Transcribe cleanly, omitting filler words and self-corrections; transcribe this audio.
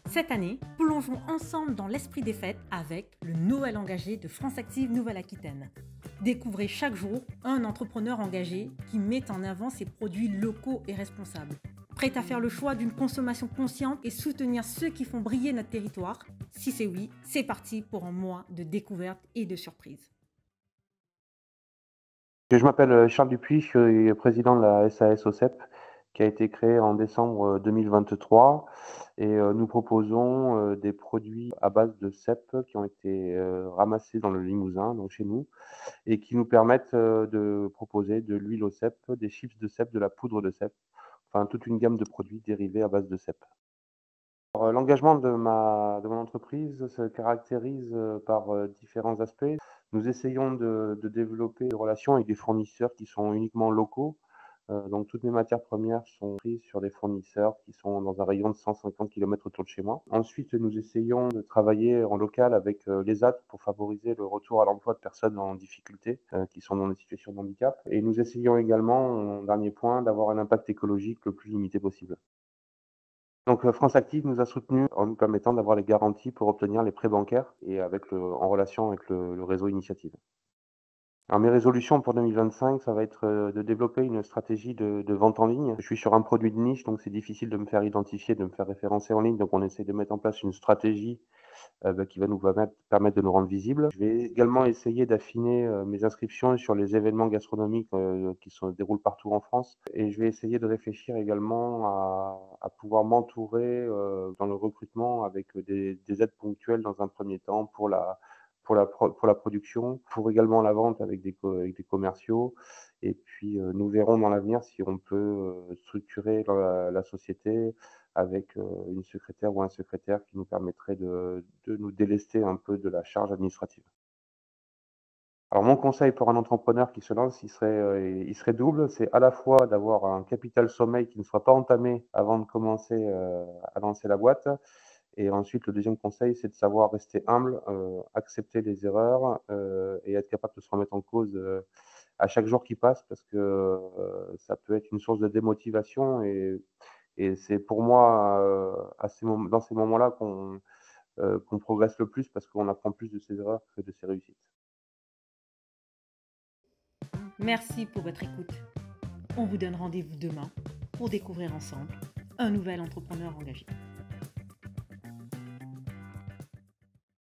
Cette année, plongeons ensemble dans l'esprit des fêtes avec le Noël engagé de France Active Nouvelle-Aquitaine. Découvrez chaque jour un entrepreneur engagé qui met en avant ses produits locaux et responsables. Prêt à faire le choix d'une consommation consciente et soutenir ceux qui font briller notre territoire? Si c'est oui, c'est parti pour un mois de découverte et de surprises. Je m'appelle Charles Dupuis, je suis président de la SAS OCEP qui a été créée en décembre 2023 et nous proposons des produits à base de cèpes qui ont été ramassés dans le Limousin, donc chez nous, et qui nous permettent de proposer de l'huile au cèpe, des chips de cèpe, de la poudre de cèpe, enfin toute une gamme de produits dérivés à base de cèpe. L'engagement de mon entreprise se caractérise par différents aspects. Nous essayons de développer des relations avec des fournisseurs qui sont uniquement locaux. Donc toutes mes matières premières sont prises sur des fournisseurs qui sont dans un rayon de 150 kilomètres autour de chez moi. Ensuite, nous essayons de travailler en local avec les AD pour favoriser le retour à l'emploi de personnes en difficulté, qui sont dans des situations de handicap. Et nous essayons également, en dernier point, d'avoir un impact écologique le plus limité possible. Donc, France Active nous a soutenus en nous permettant d'avoir les garanties pour obtenir les prêts bancaires et en relation avec le réseau Initiative. Alors mes résolutions pour 2025, ça va être, de développer une stratégie de vente en ligne. Je suis sur un produit de niche, donc c'est difficile de me faire identifier, de me faire référencer en ligne, donc on essaie de mettre en place une stratégie, qui va nous permettre de nous rendre visibles. Je vais également essayer d'affiner, mes inscriptions sur les événements gastronomiques, qui se déroulent partout en France, et je vais essayer de réfléchir également à pouvoir m'entourer, dans le recrutement avec, des aides ponctuelles dans un premier temps pour la production, pour également la vente avec des commerciaux, et puis, nous verrons dans l'avenir si on peut, structurer la société avec, une secrétaire ou un secrétaire qui nous permettrait de nous délester un peu de la charge administrative. Alors mon conseil pour un entrepreneur qui se lance, il serait double. C'est à la fois d'avoir un capital sommeil qui ne soit pas entamé avant de commencer, à lancer la boîte, et ensuite le deuxième conseil, c'est de savoir rester humble, accepter les erreurs, et être capable de se remettre en cause, à chaque jour qui passe parce que, ça peut être une source de démotivation, et c'est pour moi, dans ces moments-là qu'on progresse le plus parce qu'on apprend plus de ses erreurs que de ses réussites. Merci pour votre écoute. On vous donne rendez-vous demain pour découvrir ensemble un nouvel entrepreneur engagé.